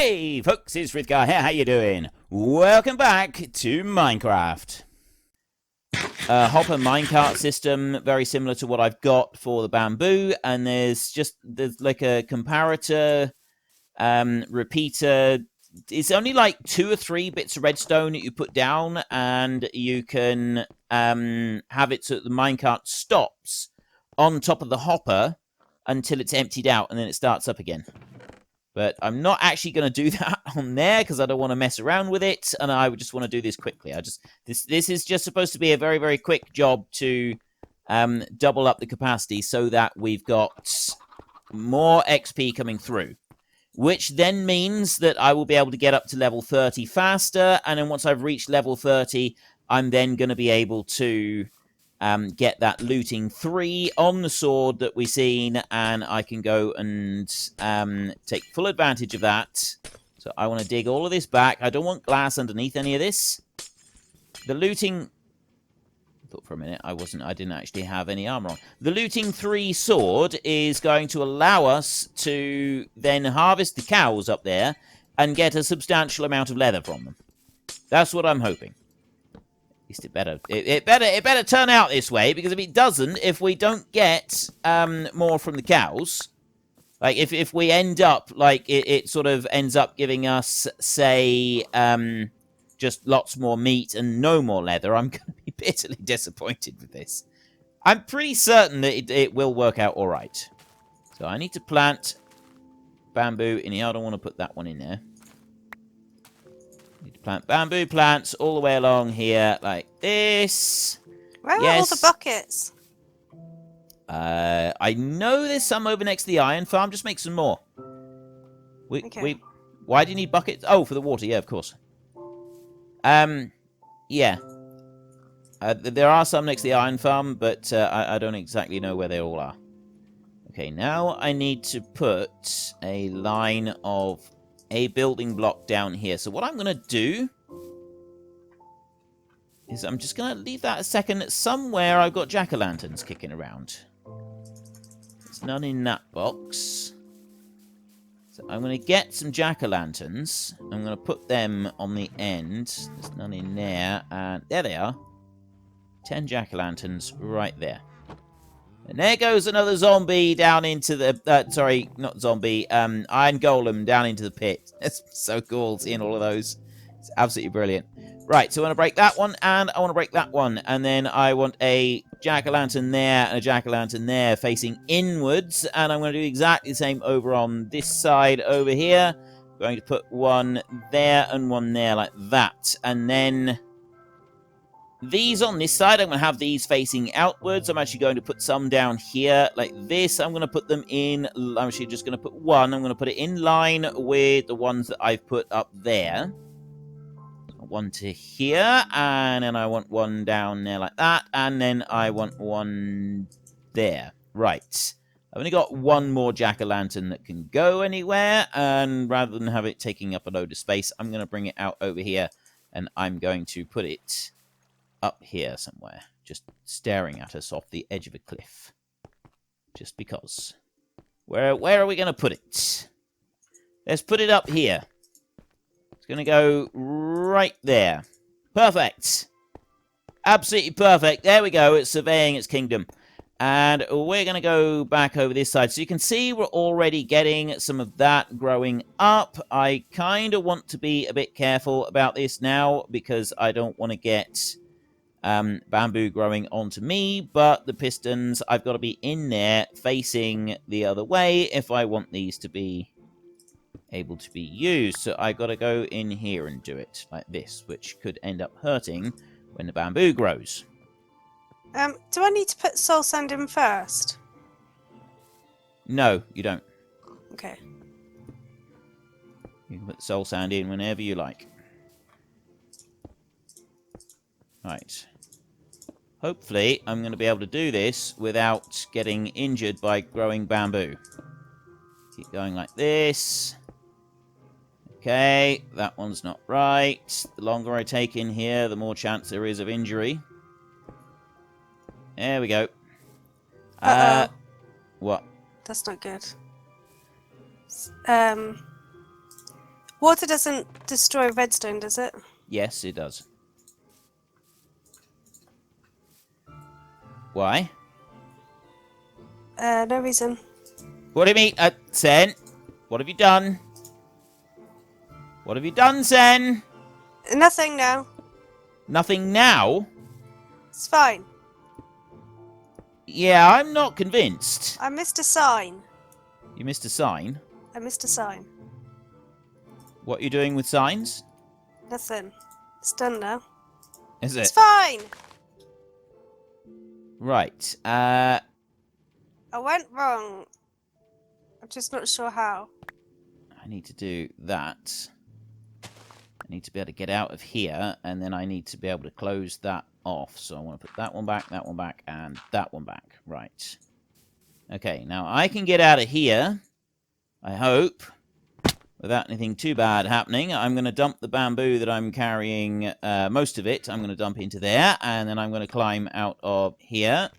Hey folks, it's Frithgar here, how you doing? Welcome back to Minecraft. Hopper minecart system, very similar to what I've got for the bamboo, and there's like a comparator, repeater. It's only like 2 or 3 bits of redstone that you put down, and you can have it so that the minecart stops on top of the hopper until it's emptied out, and then it starts up again. But I'm not actually going to do that on there because I don't want to mess around with it, and I just want to do this quickly. This is just supposed to be a very, very quick job to double up the capacity so that we've got more XP coming through, which then means that I will be able to get up to level 30 faster, and then once I've reached level 30, I'm then going to be able to get that looting 3 on the sword that we've seen, and I can go and take full advantage of that. So I want to dig all of this back. I don't want glass underneath any of this. The looting... I thought for a minute I didn't actually have any armor on. The looting 3 sword is going to allow us to then harvest the cows up there and get a substantial amount of leather from them. That's what I'm hoping. It better turn out this way, because if it doesn't, if we don't get more from the cows, like if we end up like it sort of ends up giving us, say, just lots more meat and no more leather, I'm going to be bitterly disappointed with this. I'm pretty certain that it will work out all right. So I need to plant bamboo in here. I don't want to put that one in there. Need to plant bamboo plants all the way along here, like this. Where are all the buckets? I know there's some over next to the iron farm. Just make some more. Okay. Why do you need buckets? Oh, for the water. Yeah, of course. Yeah. There are some next to the iron farm, but I don't exactly know where they all are. Okay, now I need to put a line of a building block down here. So what I'm going to do is I'm just going to leave that a second. Somewhere I've got jack-o'-lanterns kicking around. There's none in that box. So I'm going to get some jack-o'-lanterns. I'm going to put them on the end. There's none in there. And there they are. 10 jack-o'-lanterns right there. And there goes another zombie down into the... sorry, not zombie. Iron golem down into the pit. It's so cool seeing all of those. It's absolutely brilliant. Right, so I want to break that one, and I want to break that one. And then I want a jack-o'-lantern there and a jack-o'-lantern there facing inwards. And I'm going to do exactly the same over on this side over here. I'm going to put one there and one there like that. And then... these on this side, I'm going to have these facing outwards. I'm actually going to put some down here like this. I'm going to put them in... I'm actually just going to put one. I'm going to put it in line with the ones that I've put up there. One to here. And then I want one down there like that. And then I want one there. Right. I've only got one more jack-o'-lantern that can go anywhere. And rather than have it taking up a load of space, I'm going to bring it out over here. And I'm going to put it... up here somewhere, just staring at us off the edge of a cliff. Just because. Where are we going to put it? Let's put it up here. It's going to go right there. Perfect. Absolutely perfect. There we go. It's surveying its kingdom. And we're going to go back over this side. So you can see we're already getting some of that growing up. I kind of want to be a bit careful about this now because I don't want to get... bamboo growing onto me, but the pistons, I've got to be in there facing the other way if I want these to be able to be used. So I've got to go in here and do it like this, which could end up hurting when the bamboo grows. Do I need to put soul sand in first? No, you don't. Okay. You can put soul sand in whenever you like. Right. Hopefully, I'm going to be able to do this without getting injured by growing bamboo. Keep going like this. Okay, that one's not right. The longer I take in here, the more chance there is of injury. There we go. What? That's not good. Water doesn't destroy redstone, does it? Yes, it does. Why? No reason. What do you mean? Sen? What have you done? What have you done, Sen? Nothing now. Nothing now? It's fine. Yeah, I'm not convinced. I missed a sign. You missed a sign. I missed a sign. What are you doing with signs? Nothing. It's done now. Is It's it? fine. Right. I went wrong. I'm just not sure how. I need to do that. I need to be able to get out of here, and then I need to be able to close that off. So I want to put that one back, and that one back. Right. Okay, now I can get out of here, I hope, without anything too bad happening. I'm going to dump the bamboo that I'm carrying, most of it, I'm going to dump into there, and then I'm going to climb out of here.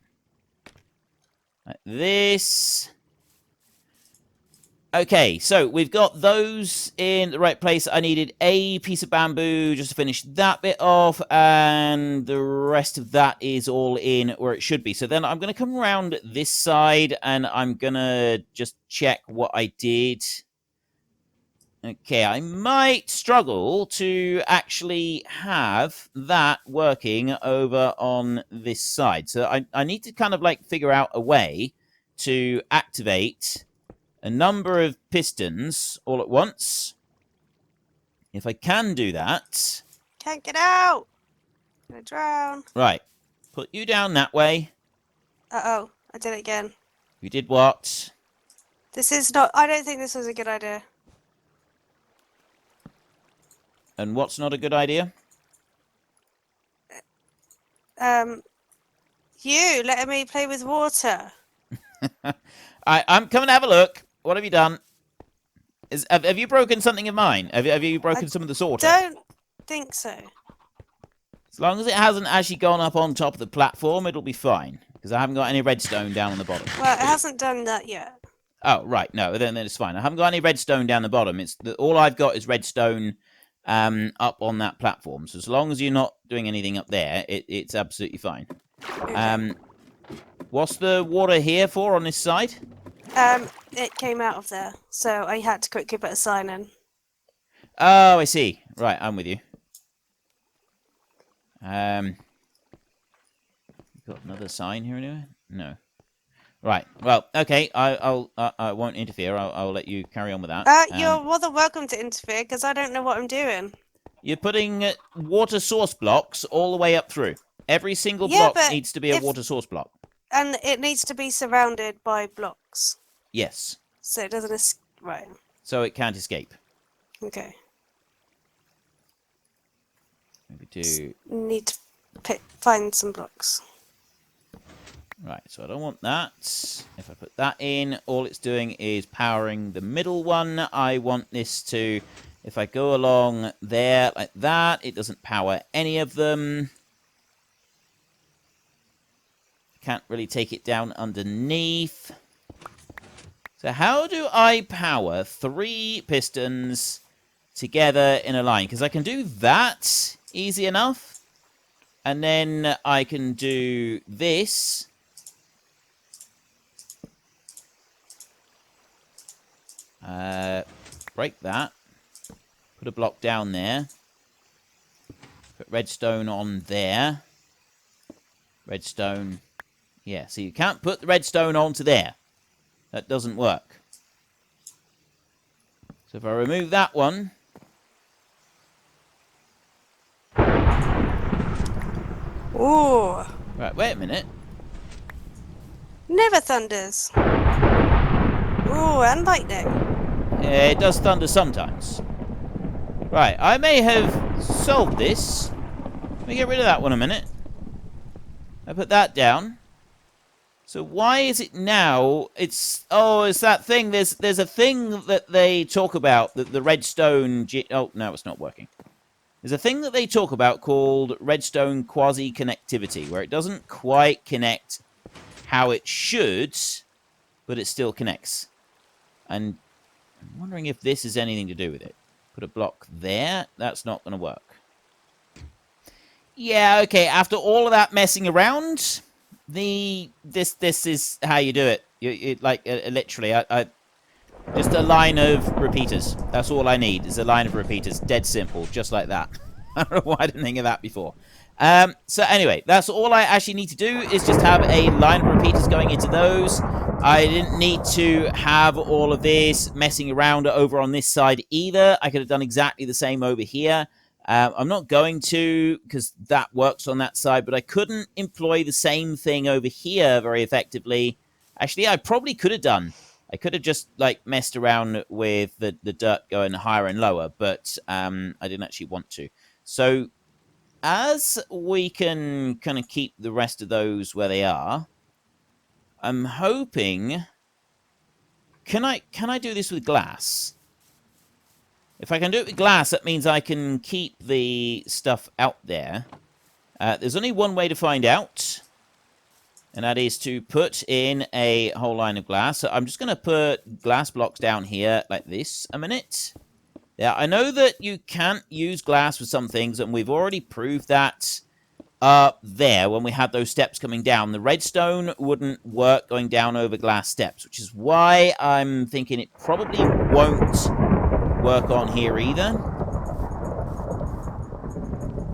Like this. Okay, so we've got those in the right place. I needed a piece of bamboo just to finish that bit off, and the rest of that is all in where it should be. So then I'm going to come around this side, and I'm going to just check what I did. Okay, I might struggle to actually have that working over on this side. So I need to kind of like figure out a way to activate a number of pistons all at once. If I can do that. Can't get out. I'm gonna drown. Right. Put you down that way. Uh-oh. I did it again. You did what? This is not... I don't think this was a good idea. And what's not a good idea? You letting me play with water. I'm coming to have a look. What have you done? Have you broken something of mine? Have you broken some of the sorter? Don't think so. As long as it hasn't actually gone up on top of the platform, it'll be fine. Because I haven't got any redstone down on the bottom. Well, it hasn't done that yet. Oh, right. No, then it's fine. I haven't got any redstone down the bottom. All I've got is redstone up on that platform. So as long as you're not doing anything up there, it's absolutely fine. Okay. What's the water here for on this side? It came out of there, so I had to quickly put a sign in. Oh, I see. Right, I'm with you. Got another sign here anyway? No. Right. Well, okay. I won't interfere. I'll let you carry on with that. You're more than welcome to interfere because I don't know what I'm doing. You're putting water source blocks all the way up through. Every single block needs to be a water source block. And it needs to be surrounded by blocks. Yes. So it doesn't... Right. So it can't escape. Okay. Maybe do... Need to find some blocks. Right, so I don't want that. If I put that in, all it's doing is powering the middle one. I want this to... If I go along there like that, it doesn't power any of them. Can't really take it down underneath. So how do I power 3 pistons together in a line? Because I can do that easy enough. And then I can do this. Break that. Put a block down there. Put redstone on there. Redstone. Yeah, so you can't put the redstone onto there. That doesn't work. So if I remove that one... Ooh. Right, wait a minute. Never thunders. Ooh, and lightning. Yeah, it does thunder sometimes. Right, I may have solved this. Let me get rid of that one a minute. I put that down. So why is it now? It's that thing. There's a thing that they talk about that the redstone. Oh no, it's not working. There's a thing that they talk about called redstone quasi-connectivity, where it doesn't quite connect how it should, but it still connects. And I'm wondering if this has anything to do with it. Put a block there. That's not going to work. Yeah, okay. After all of that messing around, this is how you do it. You like literally, I just a line of repeaters. That's all I need is a line of repeaters. Dead simple, just like that. I don't know why I didn't think of that before. So anyway, that's all I actually need to do is just have a line of repeaters going into those. I didn't need to have all of this messing around over on this side either. I could have done exactly the same over here. I'm not going to because that works on that side, but I couldn't employ the same thing over here very effectively. Actually, I probably could have done. I could have just like messed around with the dirt going higher and lower, but I didn't actually want to. So as we can kind of keep the rest of those where they are, I'm hoping... Can I do this with glass? If I can do it with glass, that means I can keep the stuff out there. There's only one way to find out, and that is to put in a whole line of glass. So I'm just going to put glass blocks down here like this a minute. Yeah, I know that you can't use glass for some things, and we've already proved that up there when we had those steps coming down. The redstone wouldn't work going down over glass steps, which is why I'm thinking it probably won't work on here either.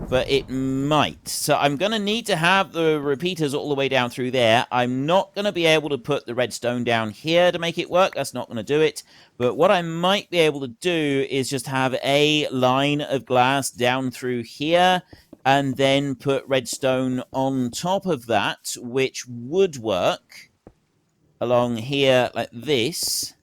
But it might. So I'm going to need to have the repeaters all the way down through there. I'm not going to be able to put the redstone down here to make it work. That's not going to do it. But what I might be able to do is just have a line of glass down through here and then put redstone on top of that, which would work along here like this.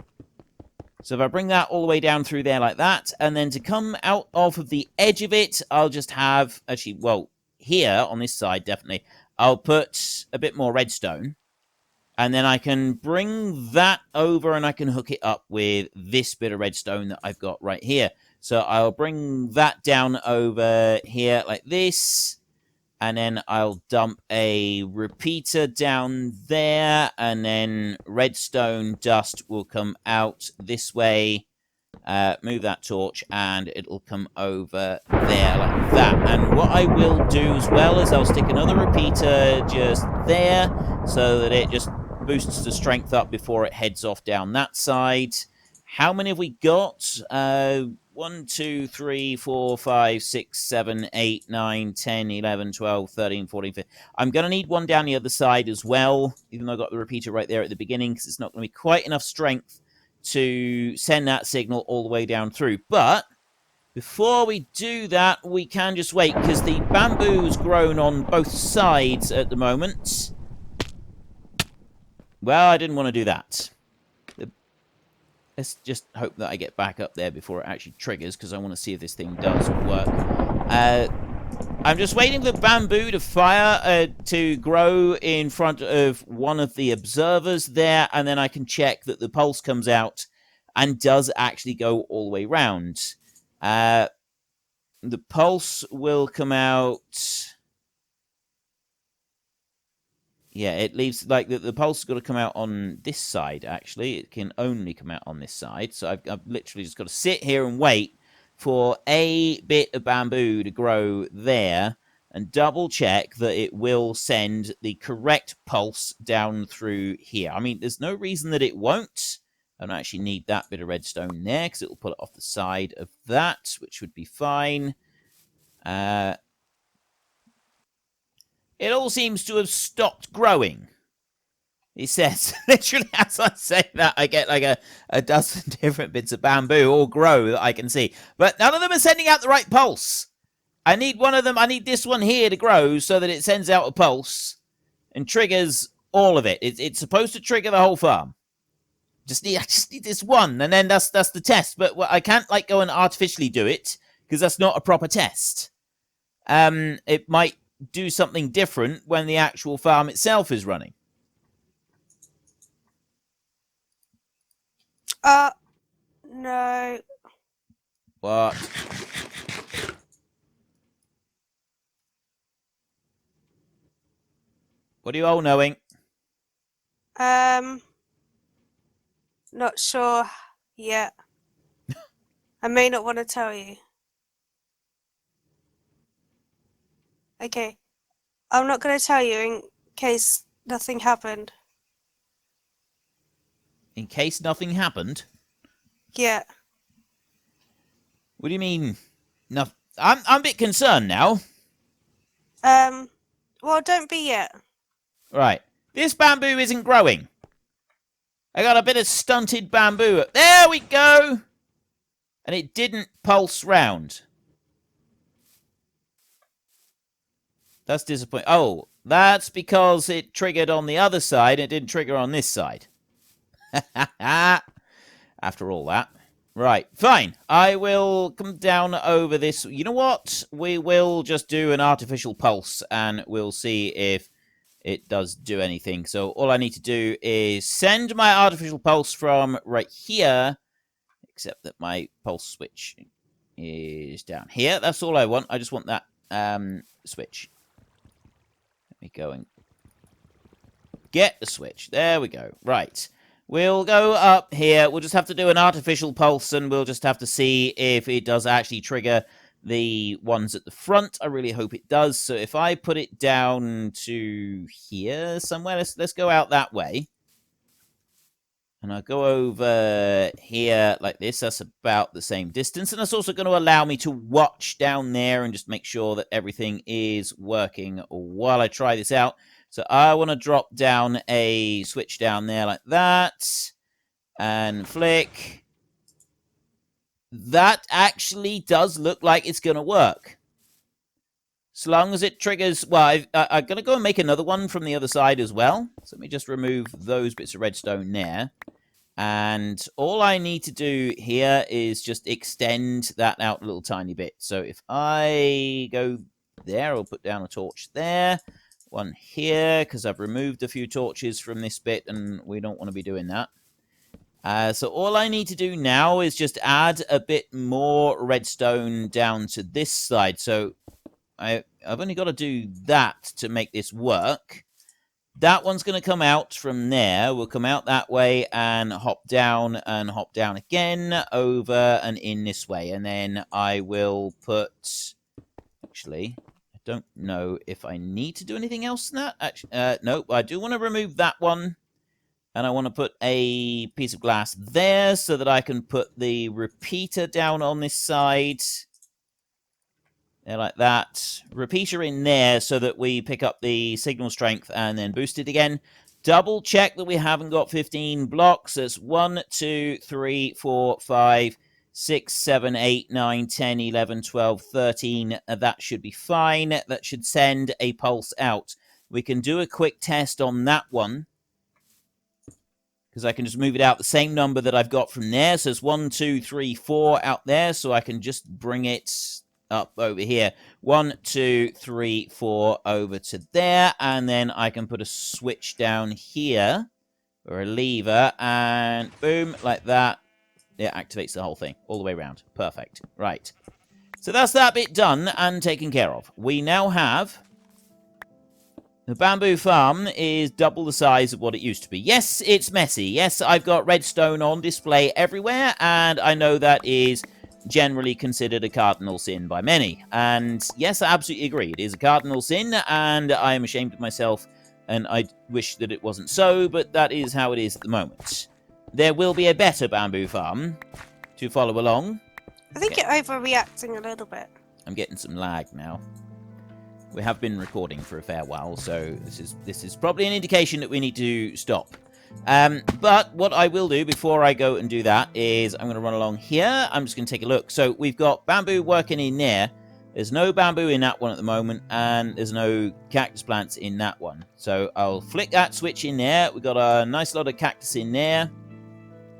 So if I bring that all the way down through there like that, and then to come out off of the edge of it, I'll just have, actually, well, here on this side, definitely, I'll put a bit more redstone. And then I can bring that over and I can hook it up with this bit of redstone that I've got right here. So I'll bring that down over here like this. And then I'll dump a repeater down there, and then redstone dust will come out this way. Move that torch, and it'll come over there like that. And what I will do as well is I'll stick another repeater just there, so that it just boosts the strength up before it heads off down that side. How many have we got? 1, 2, 3, 4, 5, 6, 7, 8, 9, 10, 11, 12, 13, 14, 15. I'm going to need one down the other side as well, even though I got the repeater right there at the beginning, because it's not going to be quite enough strength to send that signal all the way down through. But before we do that, we can just wait, because the bamboo's grown on both sides at the moment. Well, I didn't want to do that. Let's just hope that I get back up there before it actually triggers, because I want to see if this thing does work. I'm just waiting for the bamboo to fire, to grow in front of one of the observers there, and then I can check that the pulse comes out and does actually go all the way round. The pulse will come out... Yeah, it leaves, like, the pulse has got to come out on this side, actually. It can only come out on this side. So I've literally just got to sit here and wait for a bit of bamboo to grow there and double check that it will send the correct pulse down through here. I mean, there's no reason that it won't. I don't actually need that bit of redstone there because it will pull it off the side of that, which would be fine. It all seems to have stopped growing. He says, literally as I say that, I get like a dozen different bits of bamboo all grow that I can see. But none of them are sending out the right pulse. I need one of them. I need this one here to grow so that it sends out a pulse and triggers all of it. It's supposed to trigger the whole farm. I just need this one, and then that's the test. But I can't like go and artificially do it because that's not a proper test. It might do something different when the actual farm itself is running. No. What? What are you all knowing? Not sure yet. I may not want to tell you. Okay. I'm not going to tell you in case nothing happened. In case nothing happened? Yeah. What do you mean? No, I'm a bit concerned now. Well, don't be yet. Right. This bamboo isn't growing. I got a bit of stunted bamboo. There we go! And it didn't pulse round. That's disappointing. Oh, that's because it triggered on the other side. It didn't trigger on this side. After all that. Right, fine. I will come down over this. You know what? We will just do an artificial pulse, and we'll see if it does do anything. So all I need to do is send my artificial pulse from right here, except that my pulse switch is down here. That's all I want. I just want that switch. Let me go and get the switch. There we go. Right. We'll go up here. We'll just have to do an artificial pulse, and we'll just have to see if it does actually trigger the ones at the front. I really hope it does. So if I put it down to here somewhere, let's go out that way. And I'll go over here like this. That's about the same distance. And that's also going to allow me to watch down there and just make sure that everything is working while I try this out. So I want to drop down a switch down there like that. And flick. That actually does look like it's going to work. So long as it triggers... Well, I'm going to go and make another one from the other side as well. So let me just remove those bits of redstone there. And all I need to do here is just extend that out a little tiny bit. So if I go there, I'll put down a torch there. One here, because I've removed a few torches from this bit, and we don't want to be doing that. So all I need to do now is just add a bit more redstone down to this side. So I've only got to do that to make this work. That one's going to come out from there. We'll come out that way and hop down again, over and in this way. And then I will put... Actually, I don't know if I need to do anything else than that. Actually, no, I do want to remove that one. And I want to put a piece of glass there so that I can put the repeater down on this side. There, like that. Repeater in there so that we pick up the signal strength and then boost it again. Double check that we haven't got 15 blocks. That's 1, 2, 3, 4, 5, 6, 7, 8, 9, 10, 11, 12, 13. That should be fine. That should send a pulse out. We can do a quick test on that one, because I can just move it out the same number that I've got from there. So it's 1, 2, 3, 4 out there. So I can just bring it up over here. 1, 2, 3, 4 over to there. And then I can put a switch down here, or a lever, and boom, like that. It activates the whole thing all the way around. Perfect. Right. So that's that bit done and taken care of. We now have... The bamboo farm is double the size of what it used to be. Yes, it's messy. Yes, I've got redstone on display everywhere, and I know that is generally considered a cardinal sin by many. And yes, I absolutely agree. It is a cardinal sin, and I am ashamed of myself, and I wish that it wasn't so, but that is how it is at the moment. There will be a better bamboo farm to follow along. I think you're overreacting a little bit. I'm getting some lag now. We have been recording for a fair while, so this is probably an indication that we need to stop. But what I will do before I go and do that is I'm going to run along here. I'm just going to take a look. So we've got bamboo working in there. There's no bamboo in that one at the moment, and there's no cactus plants in that one. So I'll flick that switch in there. We've got a nice lot of cactus in there.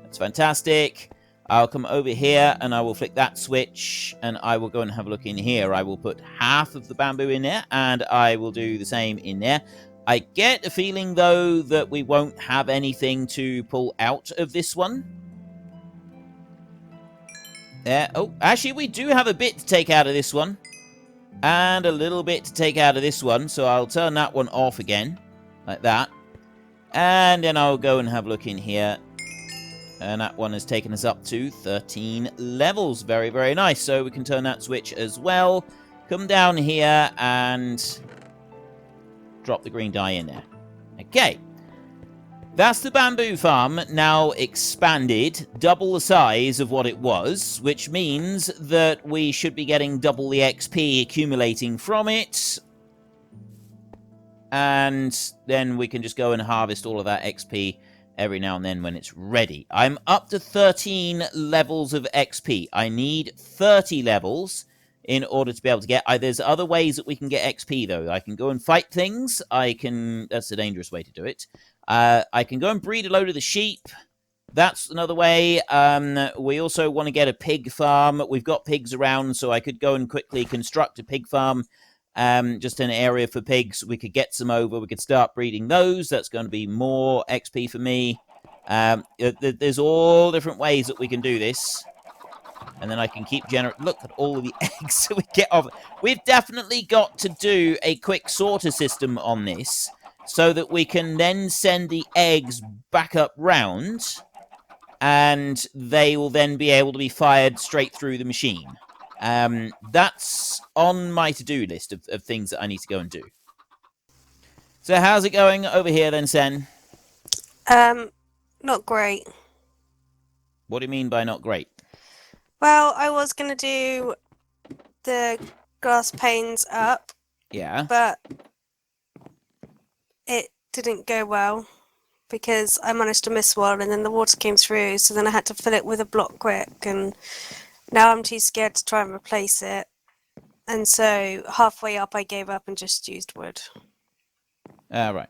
That's fantastic. I'll come over here and I will flick that switch and I will go and have a look in here. I will put half of the bamboo in there and I will do the same in there. I get a feeling, though, that we won't have anything to pull out of this one. There. Oh, actually, we do have a bit to take out of this one. And a little bit to take out of this one. So I'll turn that one off again. Like that. And then I'll go and have a look in here. And that one has taken us up to 13 levels. Very, very nice. So we can turn that switch as well. Come down here and drop the green dye in there. Okay. That's the bamboo farm now expanded, double the size of what it was, which means that we should be getting double the XP accumulating from it. And then we can just go and harvest all of that XP every now and then when it's ready. I'm up to 13 levels of XP. I need 30 levels in order to be able to get... there's other ways that we can get XP, though. I can go and fight things. That's a dangerous way to do it. I can go and breed a load of the sheep. That's another way. We also want to get a pig farm. We've got pigs around, so I could go and quickly construct a pig farm. Just an area for pigs. We could get some over. We could start breeding those. That's going to be more XP for me. There's all different ways that we can do this. And then I can keep generating... Look at all of the eggs that we get off. We've definitely got to do a quick sorter system on this, so that we can then send the eggs back up round, and they will then be able to be fired straight through the machine. That's on my to-do list of things that I need to go and do. So how's it going over here then, Sen? Not great. What do you mean by not great? Well, I was going to do the glass panes up. Yeah. But it didn't go well because I managed to miss one and then the water came through, so then I had to fill it with a block quick, and now I'm too scared to try and replace it. And so halfway up I gave up and just used wood. Right.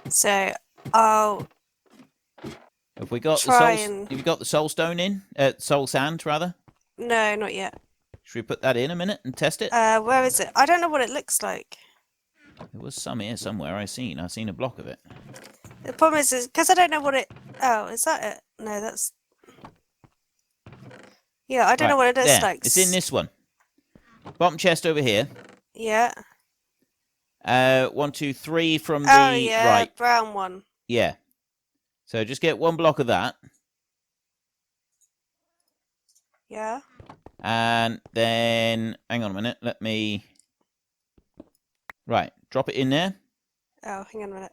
So I'll have we got have you got the soul stone in? Soul sand, rather? No, not yet. Should we put that in a minute and test it? Where is it? I don't know what it looks like. There was some here somewhere. I've seen a block of it. The problem is because I don't know what it... Oh, is that it? No, that's... Yeah, I don't know what it looks like. It's in this one. Bottom chest over here. Yeah. 1, 2, 3 from the right. Brown one. Yeah. So just get one block of that. Yeah. And then... Hang on a minute. Let me... Right. Drop it in there. Oh, hang on a minute.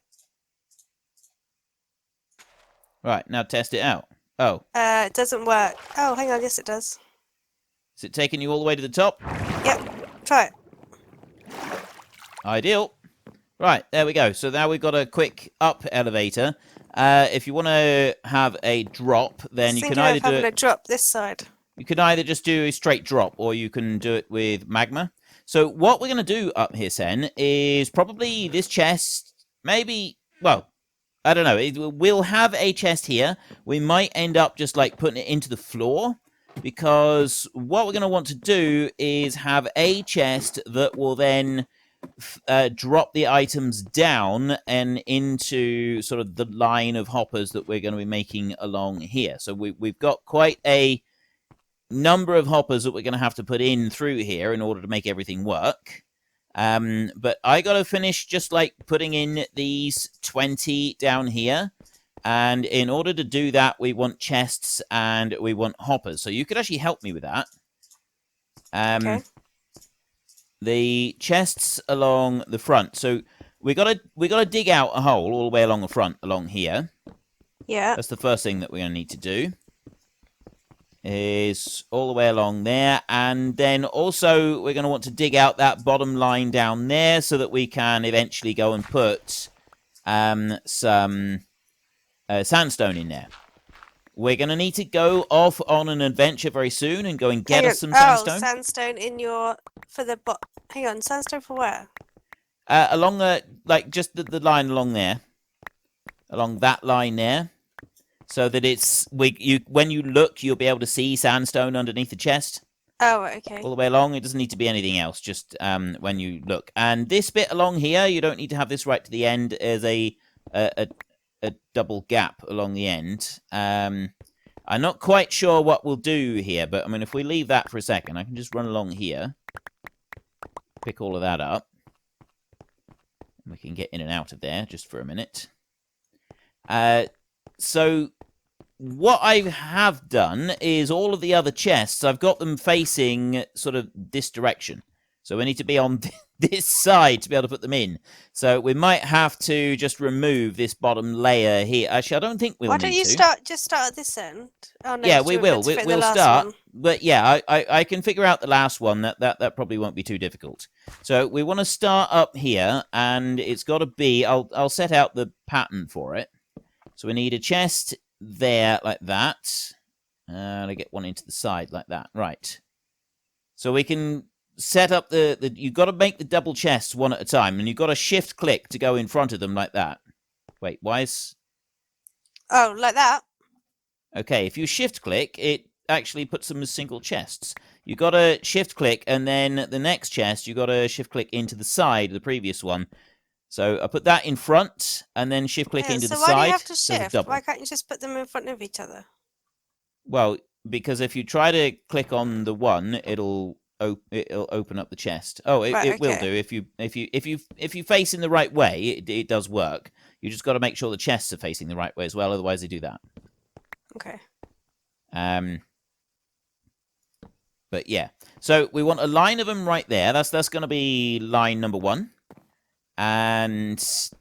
Right. Now test it out. Oh. It doesn't work. Oh, hang on. Yes, it does. Is it taking you all the way to the top? Yep. Try it. Ideal. Right. There we go. So now we've got a quick up elevator. If you want to have a drop, then you can either do it... a drop this side. You can either just do a straight drop, or you can do it with magma. So what we're going to do up here, Sen, is probably this chest, maybe, well, I don't know. We'll have a chest here. We might end up just, like, putting it into the floor, because what we're going to want to do is have a chest that will then drop the items down and into sort of the line of hoppers that we're going to be making along here. So we've got quite a number of hoppers that we're going to have to put in through here in order to make everything work. But I got to finish just like putting in these 20 down here. And in order to do that, we want chests and we want hoppers. So you could actually help me with that. Okay. The chests along the front. So we gotta dig out a hole all the way along the front, along here. Yeah. That's the first thing that we're gonna need to do. Is all the way along there, and then also we're going to want to dig out that bottom line down there so that we can eventually go and put some sandstone in there. We're going to need to go off on an adventure very soon and go and get us some sandstone. Oh, sandstone in your... for the... Hang on, sandstone for where? Along the... like, just the line along there. Along that line there. So that it's... when you look, you'll be able to see sandstone underneath the chest. Oh, okay. All the way along. It doesn't need to be anything else, just when you look. And this bit along here, you don't need to have this right to the end as a double gap along the end. I'm not quite sure what we'll do here, but I mean, if we leave that for a second, I can just run along here. Pick all of that up. We can get in and out of there just for a minute. So what I have done is all of the other chests, I've got them facing sort of this direction. So we need to be on this side to be able to put them in. So we might have to just remove this bottom layer here. Actually, I don't think we'll need to. Why don't you just start at this end? Oh, no, yeah, we will. We'll start. One. But yeah, I can figure out the last one. That probably won't be too difficult. So we want to start up here, and it's got to be... I'll set out the pattern for it. So we need a chest there like that. And I get one into the side like that. Right. So we can set up the you've got to make the double chests one at a time, and you've got to shift click to go in front of them like that. Wait, why is... Oh, like that? Okay, if you shift click, it actually puts them as single chests. You've got to shift click, and then the next chest, you've got to shift click into the side of the previous one. So I put that in front, and then shift click into the side. So why do you have to shift? Why can't you just put them in front of each other? Well, because if you try to click on the one, it'll open up the chest. Oh, it will do if you face in the right way. It does work. You just got to make sure the chests are facing the right way as well. Otherwise, they do that. Okay. But yeah, so we want a line of them right there. That's going to be line number 1. And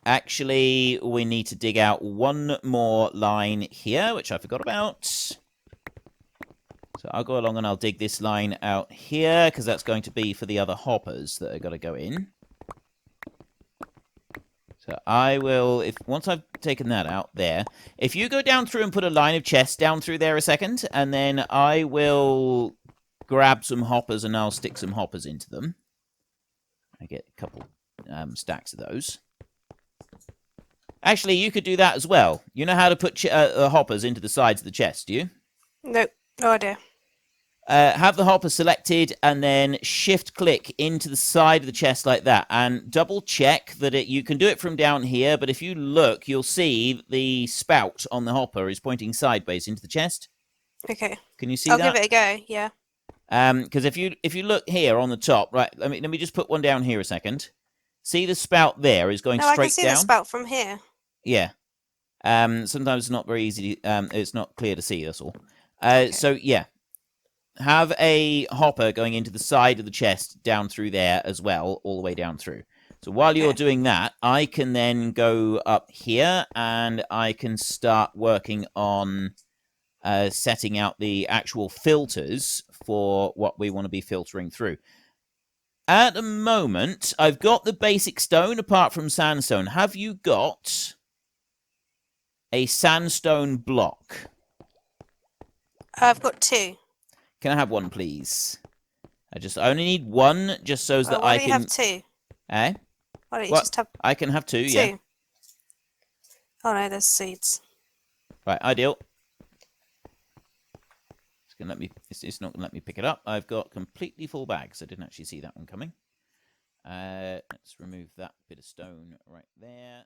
actually, we need to dig out one more line here, which I forgot about. So I'll go along and I'll dig this line out here, because that's going to be for the other hoppers that are going to go in. So I will, once I've taken that out there, if you go down through and put a line of chests down through there a second, and then I will grab some hoppers and I'll stick some hoppers into them. I get a couple stacks of those. Actually, you could do that as well. You know how to put hoppers into the sides of the chest, do you? Nope, no idea. Have the hopper selected, and then shift-click into the side of the chest like that, and double-check that you can do it from down here, but if you look, you'll see the spout on the hopper is pointing sideways into the chest. Okay. Can you see that? I'll give it a go, yeah. Because if you look here on the top, right, let me just put one down here a second. See the spout there is going straight down? I can see the spout from here. Yeah. Sometimes it's not very easy. It's not clear to see, that's all. Okay. So, yeah. Have a hopper going into the side of the chest down through there as well, all the way down through. So while you're doing that, I can then go up here and I can start working on setting out the actual filters for what we want to be filtering through. At the moment, I've got the basic stone apart from sandstone. Have you got a sandstone block? I've got 2. Can I have one, please? I only need one, just so that I can... Why do you have 2? Eh? Why don't you just have... I can have 2, yeah. Oh no, there's seeds. Right, ideal. It's not going to let me pick it up. I've got completely full bags. I didn't actually see that one coming. Let's remove that bit of stone right there.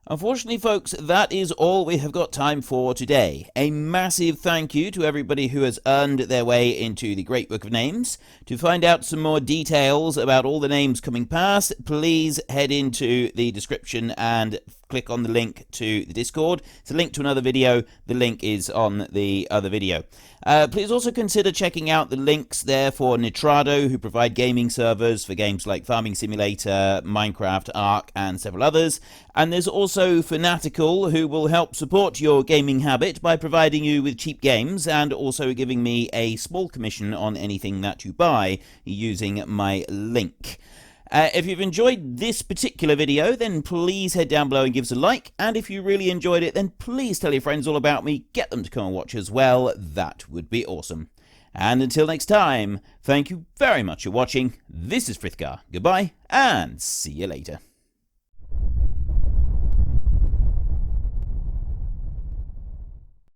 Unfortunately, folks, that is all we have got time for today. A massive thank you to everybody who has earned their way into the Great Book of Names. To find out some more details about all the names coming past, please head into the description and click on the link to the Discord. It's a link to another video. The link is on the other video. Please also consider checking out the links there for Nitrado, who provide gaming servers for games like Farming Simulator, Minecraft, Ark, and several others. And there's also Fanatical, who will help support your gaming habit by providing you with cheap games and also giving me a small commission on anything that you buy using my link. If you've enjoyed this particular video, then please head down below and give us a like. And if you really enjoyed it, then please tell your friends all about me. Get them to come and watch as well. That would be awesome. And until next time, thank you very much for watching. This is Frithgar. Goodbye, and see you later.